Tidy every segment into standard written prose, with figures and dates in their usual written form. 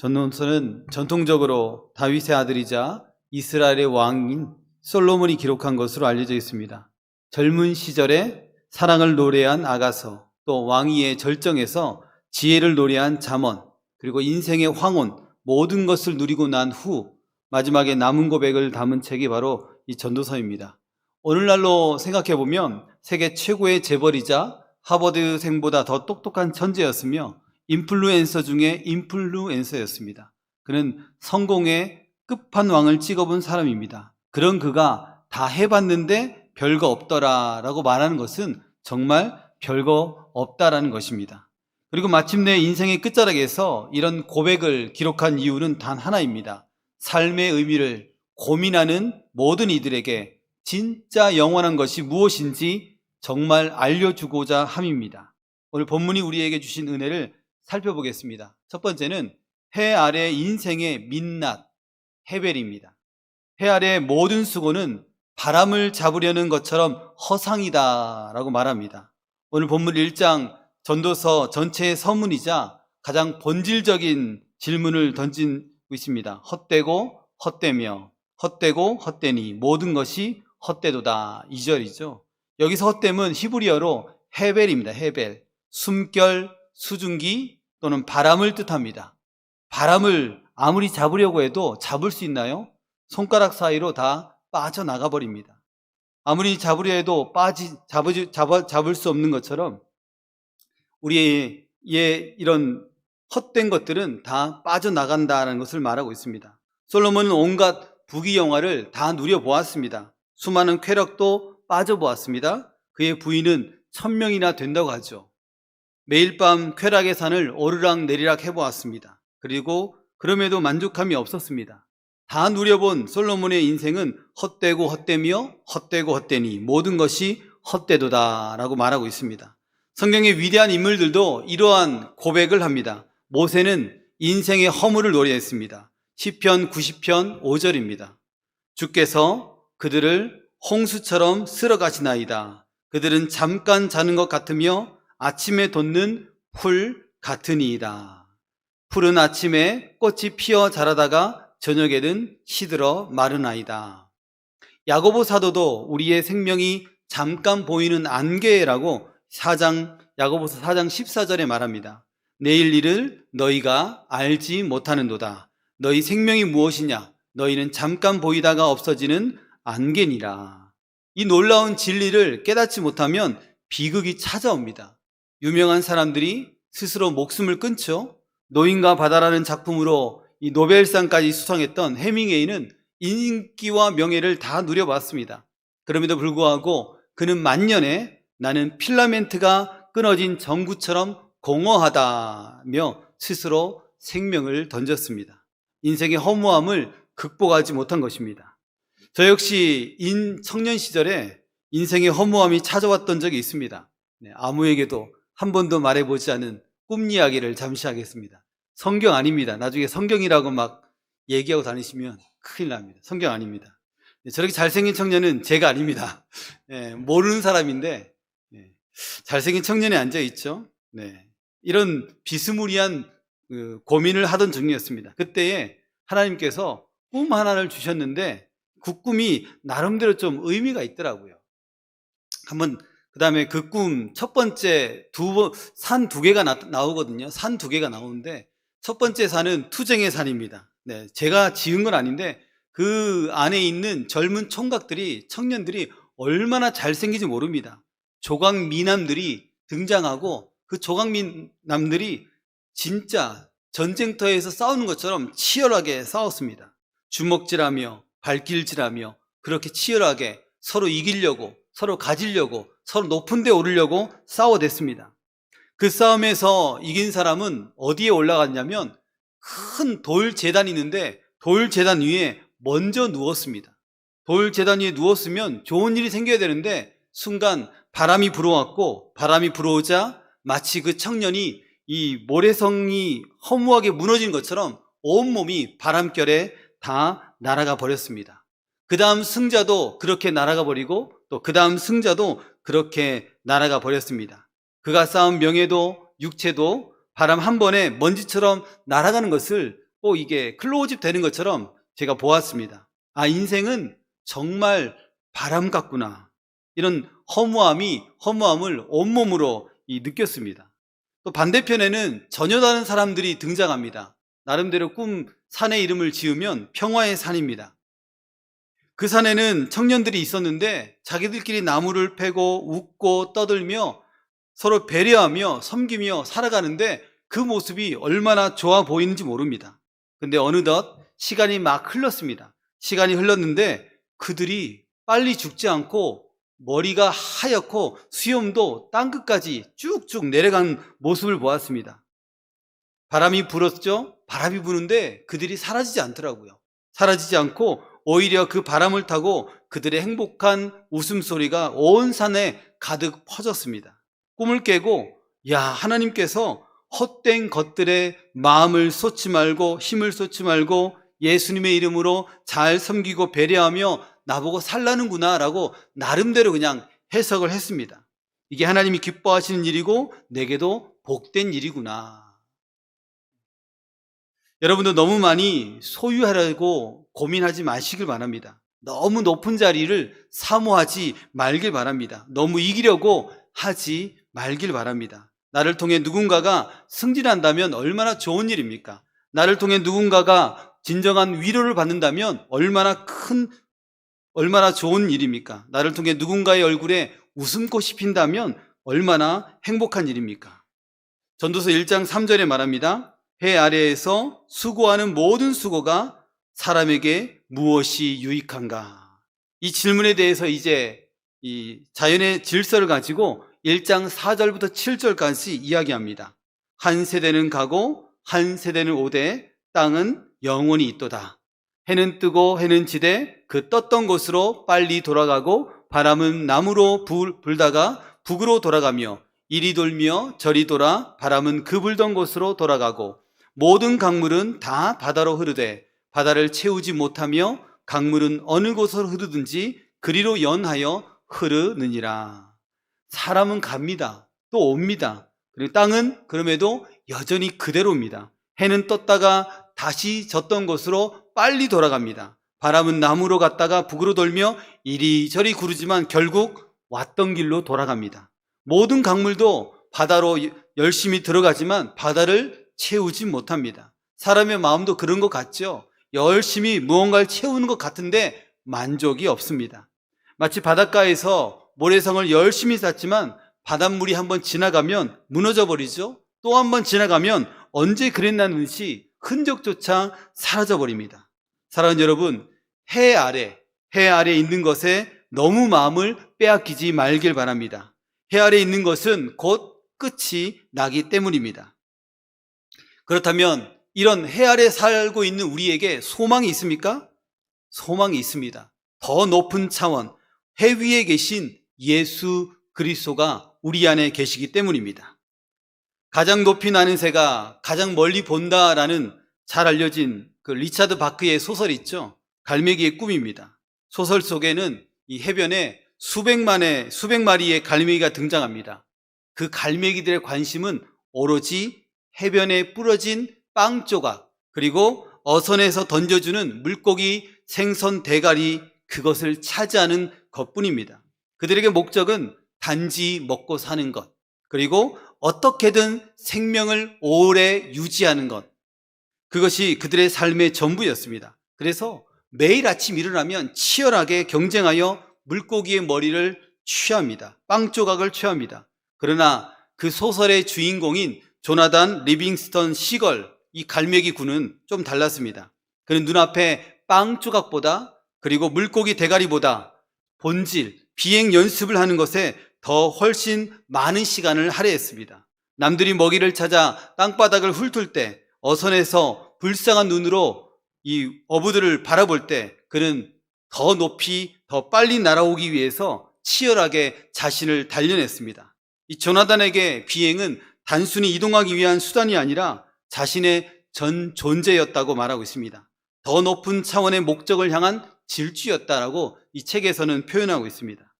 전도서는 전통적으로 다윗의 아들이자 이스라엘의 왕인 솔로몬이 기록한 것으로 알려져 있습니다. 젊은 시절에 사랑을 노래한 아가서, 또 왕위의 절정에서 지혜를 노래한 잠언, 그리고 인생의 황혼, 모든 것을 누리고 난 후 마지막에 남은 고백을 담은 책이 바로 이 전도서입니다. 오늘날로 생각해보면 세계 최고의 재벌이자 하버드생보다 더 똑똑한 천재였으며 인플루엔서 중에 인플루엔서였습니다. 그는 성공의 끝판왕을 찍어본 사람입니다. 그런 그가 다 해봤는데 별거 없더라라고 말하는 것은 정말 별거 없다라는 것입니다. 그리고 마침내 인생의 끝자락에서 이런 고백을 기록한 이유는 단 하나입니다. 삶의 의미를 고민하는 모든 이들에게 진짜 영원한 것이 무엇인지 정말 알려주고자 함입니다. 오늘 본문이 우리에게 주신 은혜를 살펴보겠습니다. 첫 번째는 해 아래 인생의 민낯, 헤벨입니다. 해 아래 모든 수고는 바람을 잡으려는 것처럼 허상이다 라고 말합니다. 오늘 본문 1장 전도서 전체의 서문이자 가장 본질적인 질문을 던지고 있습니다. 헛되고 헛되며 헛되고 헛되니 모든 것이 헛되도다. 2절이죠. 여기서 헛됨은 히브리어로 헤벨입니다. 헤벨, 숨결, 수증기 또는 바람을 뜻합니다. 바람을 아무리 잡으려고 해도 잡을 수 있나요? 손가락 사이로 다 빠져나가 버립니다. 아무리 잡으려 해도 잡을 수 없는 것처럼 우리의 이런 헛된 것들은 다 빠져나간다는 것을 말하고 있습니다. 솔로몬은 온갖 부귀영화를 다 누려보았습니다. 수많은 쾌락도 빠져보았습니다. 그의 부인은 1000명이나 된다고 하죠. 매일 밤 쾌락의 산을 오르락 내리락 해보았습니다. 그리고 그럼에도 만족함이 없었습니다. 다 누려본 솔로몬의 인생은 헛되고 헛되며 헛되고 헛되니 모든 것이 헛되도다 라고 말하고 있습니다. 성경의 위대한 인물들도 이러한 고백을 합니다. 모세는 인생의 허물을 노래했습니다. 시편 90편 5절입니다. 주께서 그들을 홍수처럼 쓸어가시나이다. 그들은 잠깐 자는 것 같으며 아침에 돋는 풀 같으니이다. 푸른 아침에 꽃이 피어 자라다가 저녁에는 시들어 마르나이다. 야고보 사도도 우리의 생명이 잠깐 보이는 안개라고 야고보서 4장 14절에 말합니다. 내일 일을 너희가 알지 못하는도다. 너희 생명이 무엇이냐? 너희는 잠깐 보이다가 없어지는 안개니라. 이 놀라운 진리를 깨닫지 못하면 비극이 찾아옵니다. 유명한 사람들이 스스로 목숨을 끊죠. 노인과 바다라는 작품으로 이 노벨상까지 수상했던 해밍웨이는 인기와 명예를 다 누려봤습니다. 그럼에도 불구하고 그는 만년에 나는 필라멘트가 끊어진 전구처럼 공허하다며 스스로 생명을 던졌습니다. 인생의 허무함을 극복하지 못한 것입니다. 저 역시 청년 시절에 인생의 허무함이 찾아왔던 적이 있습니다. 아무에게도 한 번도 말해보지 않은 꿈 이야기를 잠시 하겠습니다. 성경 아닙니다. 나중에 성경이라고 막 얘기하고 다니시면 큰일 납니다. 성경 아닙니다. 저렇게 잘생긴 청년은 제가 아닙니다. 모르는 사람인데 잘생긴 청년이 앉아있죠. 이런 비스무리한 고민을 하던 중이었습니다. 그때에 하나님께서 꿈 하나를 주셨는데 그 꿈이 나름대로 좀 의미가 있더라고요. 그 다음에 그 꿈 첫 번째 산 두 개가 나오거든요. 산 두 개가 나오는데 첫 번째 산은 투쟁의 산입니다. 제가 지은 건 아닌데 그 안에 있는 젊은 청년들이 얼마나 잘생긴지 모릅니다. 조각미남들이 등장하고 그 조각미남들이 진짜 전쟁터에서 싸우는 것처럼 치열하게 싸웠습니다. 주먹질하며 발길질하며 그렇게 치열하게 서로 이기려고, 서로 가지려고, 서로 높은 데 오르려고 싸워댔습니다. 그 싸움에서 이긴 사람은 어디에 올라갔냐면 큰 돌 제단이 있는데 돌 제단 위에 먼저 누웠습니다. 돌 제단 위에 누웠으면 좋은 일이 생겨야 되는데 순간 바람이 불어왔고, 바람이 불어오자 마치 그 청년이 이 모래성이 허무하게 무너진 것처럼 온몸이 바람결에 다 날아가 버렸습니다. 그 다음 승자도 그렇게 날아가 버리고 또 그 다음 승자도 그렇게 날아가 버렸습니다. 그가 쌓은 명예도 육체도 바람 한 번에 먼지처럼 날아가는 것을 꼭 이게 클로즈업 되는 것처럼 제가 보았습니다. 아, 인생은 정말 바람 같구나. 이런 허무함을 온몸으로 느꼈습니다. 또 반대편에는 전혀 다른 사람들이 등장합니다. 나름대로 산의 이름을 지으면 평화의 산입니다. 그 산에는 청년들이 있었는데 자기들끼리 나무를 패고 웃고 떠들며 서로 배려하며 섬기며 살아가는데 그 모습이 얼마나 좋아 보이는지 모릅니다. 근데 어느덧 시간이 막 흘렀습니다. 시간이 흘렀는데 그들이 빨리 죽지 않고 머리가 하얗고 수염도 땅끝까지 쭉쭉 내려간 모습을 보았습니다. 바람이 불었죠? 바람이 부는데 그들이 사라지지 않더라고요. 사라지지 않고 오히려 그 바람을 타고 그들의 행복한 웃음소리가 온 산에 가득 퍼졌습니다. 꿈을 깨고 하나님께서 헛된 것들에 마음을 쏟지 말고 힘을 쏟지 말고 예수님의 이름으로 잘 섬기고 배려하며 나보고 살라는구나 라고 나름대로 그냥 해석을 했습니다. 이게 하나님이 기뻐하시는 일이고 내게도 복된 일이구나. 여러분도 너무 많이 소유하려고 고민하지 마시길 바랍니다. 너무 높은 자리를 사모하지 말길 바랍니다. 너무 이기려고 하지 말길 바랍니다. 나를 통해 누군가가 승진한다면 얼마나 좋은 일입니까? 나를 통해 누군가가 진정한 위로를 받는다면 얼마나 좋은 일입니까? 나를 통해 누군가의 얼굴에 웃음꽃이 핀다면 얼마나 행복한 일입니까? 전도서 1장 3절에 말합니다. 해 아래에서 수고하는 모든 수고가 사람에게 무엇이 유익한가? 이 질문에 대해서 이제 이 자연의 질서를 가지고 1장 4절부터 7절까지 이야기합니다. 한 세대는 가고 한 세대는 오되 땅은 영원히 있도다. 해는 뜨고 해는 지되 그 떴던 곳으로 빨리 돌아가고 바람은 남으로 불다가 북으로 돌아가며 이리 돌며 저리 돌아 바람은 그 불던 곳으로 돌아가고 모든 강물은 다 바다로 흐르되 바다를 채우지 못하며 강물은 어느 곳으로 흐르든지 그리로 연하여 흐르느니라. 사람은 갑니다. 또 옵니다. 그리고 땅은 그럼에도 여전히 그대로입니다. 해는 떴다가 다시 졌던 곳으로 빨리 돌아갑니다. 바람은 남으로 갔다가 북으로 돌며 이리저리 구르지만 결국 왔던 길로 돌아갑니다. 모든 강물도 바다로 열심히 들어가지만 바다를 채우지 못합니다. 사람의 마음도 그런 것 같죠? 열심히 무언가를 채우는 것 같은데 만족이 없습니다. 마치 바닷가에서 모래성을 열심히 쌓지만 바닷물이 한번 지나가면 무너져 버리죠. 또 한번 지나가면 언제 그랬나는 듯이 흔적조차 사라져 버립니다. 사랑하는 여러분, 해 아래 있는 것에 너무 마음을 빼앗기지 말길 바랍니다. 해 아래 있는 것은 곧 끝이 나기 때문입니다. 그렇다면 이런 해 아래 살고 있는 우리에게 소망이 있습니까? 소망이 있습니다. 더 높은 차원, 해 위에 계신 예수 그리스도가 우리 안에 계시기 때문입니다. 가장 높이 나는 새가 가장 멀리 본다라는 잘 알려진 그 리차드 바크의 소설이 있죠. 갈매기의 꿈입니다. 소설 속에는 이 해변에 수백 마리의 갈매기가 등장합니다. 그 갈매기들의 관심은 오로지 해변에 부러진 빵 조각, 그리고 어선에서 던져주는 물고기 생선 대가리, 그것을 차지하는 것뿐입니다. 그들에게 목적은 단지 먹고 사는 것, 그리고 어떻게든 생명을 오래 유지하는 것, 그것이 그들의 삶의 전부였습니다. 그래서 매일 아침 일어나면 치열하게 경쟁하여 물고기의 머리를 취합니다. 빵 조각을 취합니다. 그러나 그 소설의 주인공인 조나단 리빙스턴 시걸, 이 갈매기 군은 좀 달랐습니다. 그는 눈앞에 빵 조각보다, 그리고 물고기 대가리보다 본질, 비행 연습을 하는 것에 더 훨씬 많은 시간을 할애했습니다. 남들이 먹이를 찾아 땅바닥을 훑을 때, 어선에서 불쌍한 눈으로 이 어부들을 바라볼 때 그는 더 높이, 더 빨리 날아오기 위해서 치열하게 자신을 단련했습니다. 이 조나단에게 비행은 단순히 이동하기 위한 수단이 아니라 자신의 전 존재였다고 말하고 있습니다. 더 높은 차원의 목적을 향한 질주였다라고 이 책에서는 표현하고 있습니다.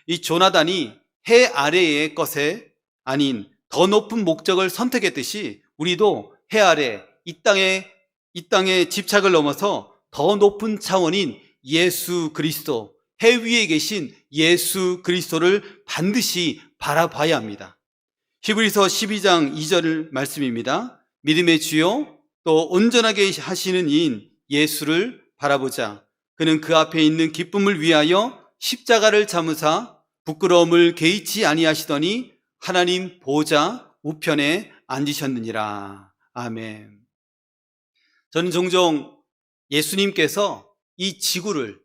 이 조나단이 해 아래의 것에 아닌 더 높은 목적을 선택했듯이 우리도 해 아래 이 땅에 이 땅의 집착을 넘어서 더 높은 차원인 예수 그리스도, 해 위에 계신 예수 그리스도를 반드시 바라봐야 합니다. 히브리서 12장 2절 말씀입니다. 믿음의 주요 또 온전하게 하시는 이인 예수를 바라보자. 그는 그 앞에 있는 기쁨을 위하여 십자가를 참으사 부끄러움을 개의치 아니하시더니 하나님 보좌 우편에 앉으셨느니라. 아멘. 저는 종종 예수님께서 이 지구를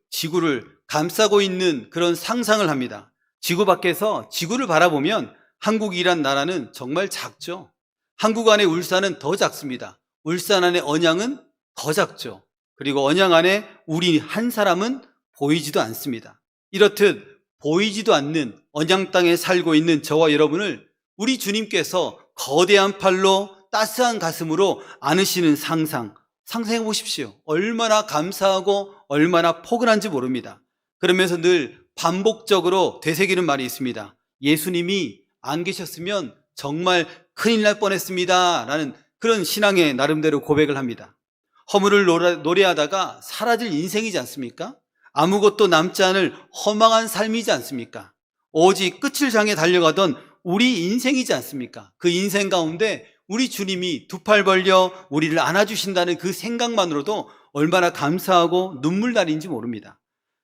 감싸고 있는 그런 상상을 합니다. 지구 밖에서 지구를 바라보면 한국이란 나라는 정말 작죠. 한국 안에 울산은 더 작습니다. 울산 안에 언양은 더 작죠. 그리고 언양 안에 우리 한 사람은 보이지도 않습니다. 이렇듯 보이지도 않는 언양 땅에 살고 있는 저와 여러분을 우리 주님께서 거대한 팔로 따스한 가슴으로 안으시는 상상해 보십시오. 얼마나 감사하고 얼마나 포근한지 모릅니다. 그러면서 늘 반복적으로 되새기는 말이 있습니다. 예수님이 안 계셨으면 정말 큰일 날 뻔했습니다 라는 그런 신앙의 나름대로 고백을 합니다. 허물을 노래하다가 사라질 인생이지 않습니까? 아무것도 남지 않을 허망한 삶이지 않습니까? 오직 끝을 향해 달려가던 우리 인생이지 않습니까? 그 인생 가운데 우리 주님이 두 팔 벌려 우리를 안아주신다는 그 생각만으로도 얼마나 감사하고 눈물 날인지 모릅니다.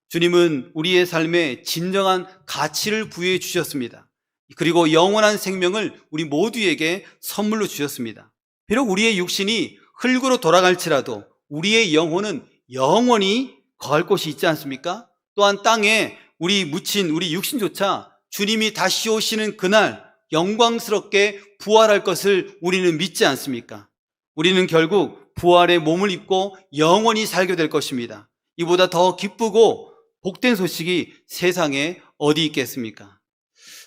주님은 우리의 삶에 진정한 가치를 부여해 주셨습니다. 그리고 영원한 생명을 우리 모두에게 선물로 주셨습니다. 비록 우리의 육신이 흙으로 돌아갈지라도 우리의 영혼은 영원히 거할 곳이 있지 않습니까? 또한 땅에 우리 묻힌 우리 육신조차 주님이 다시 오시는 그날 영광스럽게 부활할 것을 우리는 믿지 않습니까? 우리는 결국 부활의 몸을 입고 영원히 살게 될 것입니다. 이보다 더 기쁘고 복된 소식이 세상에 어디 있겠습니까?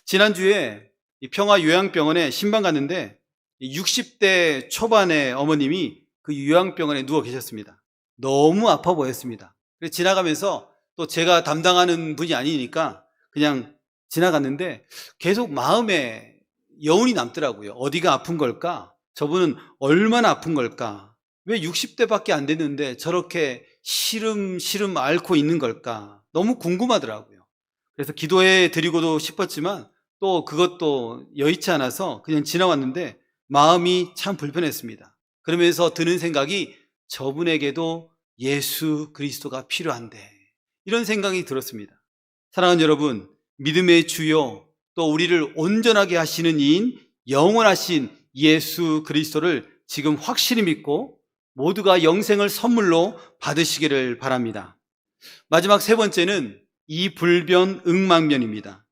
지난주에 평화요양병원에 신방 갔는데 60대 초반의 어머님이 그 요양병원에 누워 계셨습니다. 너무 아파 보였습니다. 그래서 지나가면서 또 제가 담당하는 분이 아니니까 그냥 지나갔는데 계속 마음에 여운이 남더라고요. 어디가 아픈 걸까? 저분은 얼마나 아픈 걸까? 왜 60대밖에 안 됐는데 저렇게 시름시름 앓고 있는 걸까? 너무 궁금하더라고요. 그래서 기도해 드리고도 싶었지만 또 그것도 여의치 않아서 그냥 지나왔는데 마음이 참 불편했습니다. 그러면서 드는 생각이 저분에게도 예수 그리스도가 필요한데 이런 생각이 들었습니다. 사랑하는 여러분, 믿음의 주요 또 우리를 온전하게 하시는 이인 영원하신 예수 그리스도를 지금 확실히 믿고 모두가 영생을 선물로 받으시기를 바랍니다. 마지막 세 번째는 이불변응망면입니다.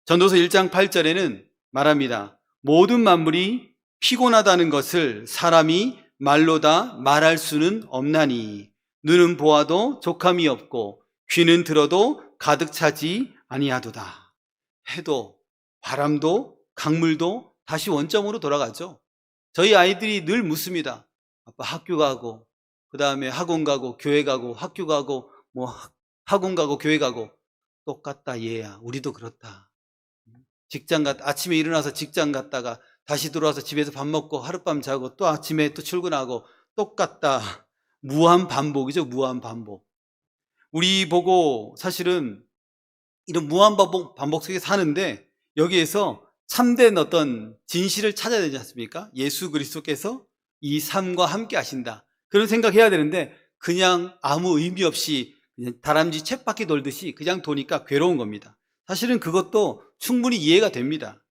전도서 1장 8절에는 말합니다. 모든 만물이 피곤하다는 것을 사람이 말로 다 말할 수는 없나니 눈은 보아도 족함이 없고 귀는 들어도 가득 차지 아니하도다. 해도 바람도 강물도 다시 원점으로 돌아가죠. 저희 아이들이 늘 묻습니다. 아빠 학교 가고 그 다음에 학원 가고 교회 가고 학교 가고 학원 가고 교회 가고 똑같다 얘야. 우리도 그렇다. 아침에 일어나서 직장 갔다가 다시 들어와서 집에서 밥 먹고 하룻밤 자고 또 아침에 또 출근하고 똑같다. 무한 반복이죠. 무한 반복. 우리 보고 사실은 이런 무한 반복 속에 사는데 여기에서 참된 어떤 진실을 찾아야 되지 않습니까? 예수 그리스도께서 이 삶과 함께 하신다. 그런 생각해야 되는데 그냥 아무 의미 없이 그냥 다람쥐 쳇바퀴 돌듯이 그냥 도니까 괴로운 겁니다. 사실은 그것도 충분히 이해가 됩니다.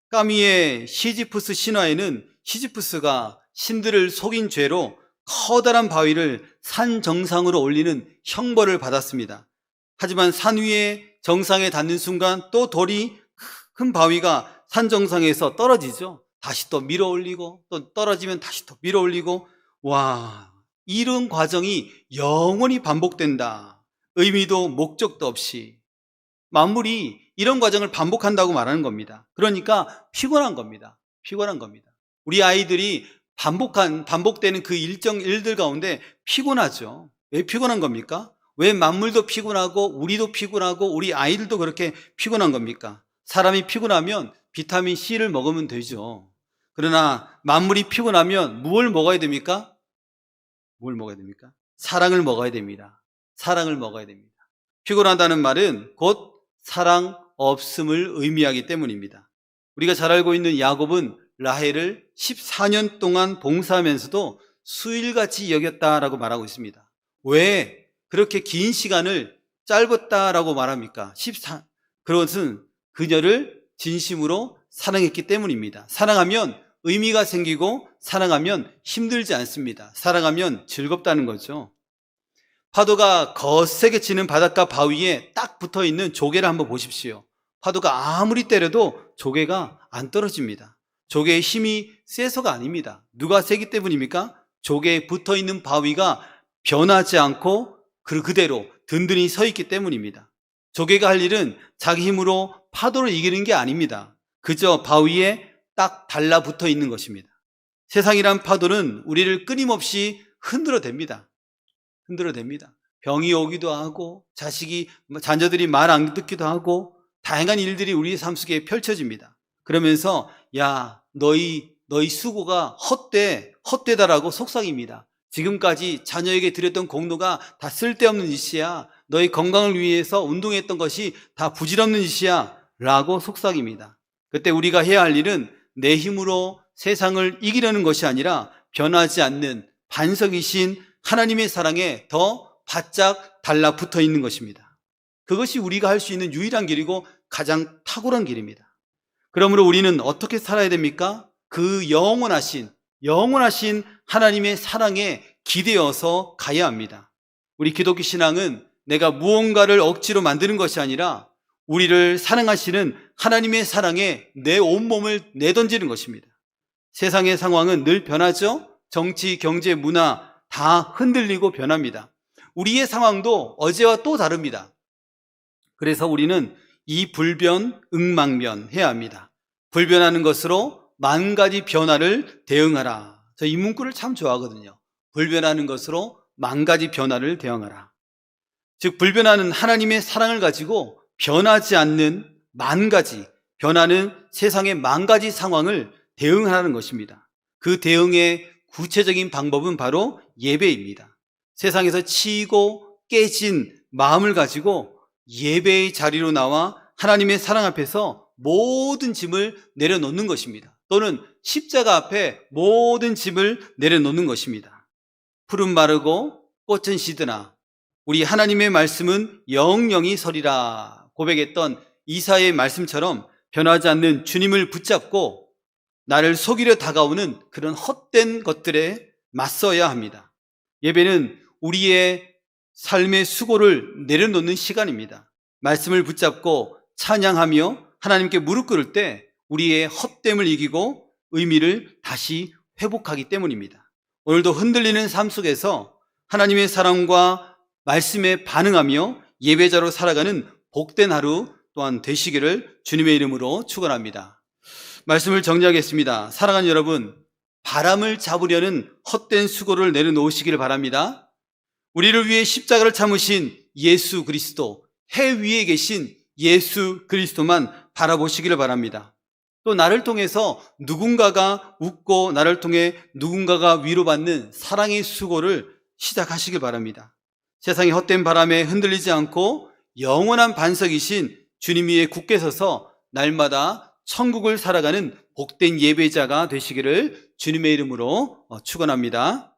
까미의 시지프스 신화에는 시지프스가 신들을 속인 죄로 커다란 바위를 산 정상으로 올리는 형벌을 받았습니다. 하지만 산 위에 정상에 닿는 순간 또 돌이 큰 바위가 산 정상에서 떨어지죠. 다시 또 밀어 올리고 또 떨어지면 다시 또 밀어 올리고 와, 이런 과정이 영원히 반복된다. 의미도 목적도 없이 만물이 이런 과정을 반복한다고 말하는 겁니다. 그러니까 피곤한 겁니다. 우리 아이들이 반복되는 그 일들 가운데 피곤하죠. 왜 피곤한 겁니까? 왜 만물도 피곤하고 우리도 피곤하고 우리 아이들도 그렇게 피곤한 겁니까? 사람이 피곤하면 비타민 C를 먹으면 되죠. 그러나 만물이 피곤하면 무엇을 먹어야 됩니까? 뭘 먹어야 됩니까? 사랑을 먹어야 됩니다. 사랑을 먹어야 됩니다. 피곤하다는 말은 곧 사랑 없음을 의미하기 때문입니다. 우리가 잘 알고 있는 야곱은 라헬을 14년 동안 봉사하면서도 수일같이 여겼다라고 말하고 있습니다. 왜 그렇게 긴 시간을 짧았다라고 말합니까? 그것은 그녀를 진심으로 사랑했기 때문입니다. 사랑하면 의미가 생기고 사랑하면 힘들지 않습니다. 사랑하면 즐겁다는 거죠. 파도가 거세게 치는 바닷가 바위에 딱 붙어있는 조개를 한번 보십시오. 파도가 아무리 때려도 조개가 안 떨어집니다. 조개의 힘이 세서가 아닙니다. 누가 세기 때문입니까? 조개에 붙어있는 바위가 변하지 않고 그대로 든든히 서 있기 때문입니다. 조개가 할 일은 자기 힘으로 파도를 이기는 게 아닙니다. 그저 바위에 딱 달라붙어 있는 것입니다. 세상이란 파도는 우리를 끊임없이 흔들어댑니다. 흔들어댑니다. 병이 오기도 하고 자녀들이 말 안 듣기도 하고 다양한 일들이 우리 삶 속에 펼쳐집니다. 그러면서 야 너희 수고가 헛되다라고 속삭입니다. 지금까지 자녀에게 드렸던 공로가 다 쓸데없는 짓이야. 너희 건강을 위해서 운동했던 것이 다 부질없는 짓이야 라고 속삭입니다. 그때 우리가 해야 할 일은 내 힘으로 세상을 이기려는 것이 아니라 변하지 않는 반석이신 하나님의 사랑에 더 바짝 달라붙어 있는 것입니다. 그것이 우리가 할 수 있는 유일한 길이고 가장 탁월한 길입니다. 그러므로 우리는 어떻게 살아야 됩니까? 그 영원하신 하나님의 사랑에 기대어서 가야 합니다. 우리 기독교 신앙은 내가 무언가를 억지로 만드는 것이 아니라 우리를 사랑하시는 하나님의 사랑에 내 온몸을 내던지는 것입니다. 세상의 상황은 늘 변하죠. 정치, 경제, 문화 다 흔들리고 변합니다. 우리의 상황도 어제와 또 다릅니다. 그래서 우리는 이 불변응망면 해야 합니다. 불변하는 것으로 만 가지 변화를 대응하라. 저 이 문구를 참 좋아하거든요. 불변하는 것으로 만 가지 변화를 대응하라. 즉 불변하는 하나님의 사랑을 가지고 변하지 않는 만 가지, 변하는 세상의 만 가지 상황을 대응하라는 것입니다. 그 대응의 구체적인 방법은 바로 예배입니다. 세상에서 치이고 깨진 마음을 가지고 예배의 자리로 나와 하나님의 사랑 앞에서 모든 짐을 내려놓는 것입니다. 또는 십자가 앞에 모든 짐을 내려놓는 것입니다. 풀은 마르고 꽃은 시드나 우리 하나님의 말씀은 영영이 서리라 고백했던 이사야의 말씀처럼 변하지 않는 주님을 붙잡고 나를 속이려 다가오는 그런 헛된 것들에 맞서야 합니다. 예배는 우리의 삶의 수고를 내려놓는 시간입니다. 말씀을 붙잡고 찬양하며 하나님께 무릎 꿇을 때 우리의 헛됨을 이기고 의미를 다시 회복하기 때문입니다. 오늘도 흔들리는 삶 속에서 하나님의 사랑과 말씀에 반응하며 예배자로 살아가는 복된 하루 또한 되시기를 주님의 이름으로 축원합니다. 말씀을 정리하겠습니다. 사랑하는 여러분, 바람을 잡으려는 헛된 수고를 내려놓으시기를 바랍니다. 우리를 위해 십자가를 참으신 예수 그리스도, 해 위에 계신 예수 그리스도만 바라보시기를 바랍니다. 또 나를 통해서 누군가가 웃고 나를 통해 누군가가 위로받는 사랑의 수고를 시작하시길 바랍니다. 세상의 헛된 바람에 흔들리지 않고 영원한 반석이신 주님 위에 굳게 서서 날마다 천국을 살아가는 복된 예배자가 되시기를 주님의 이름으로 축원합니다.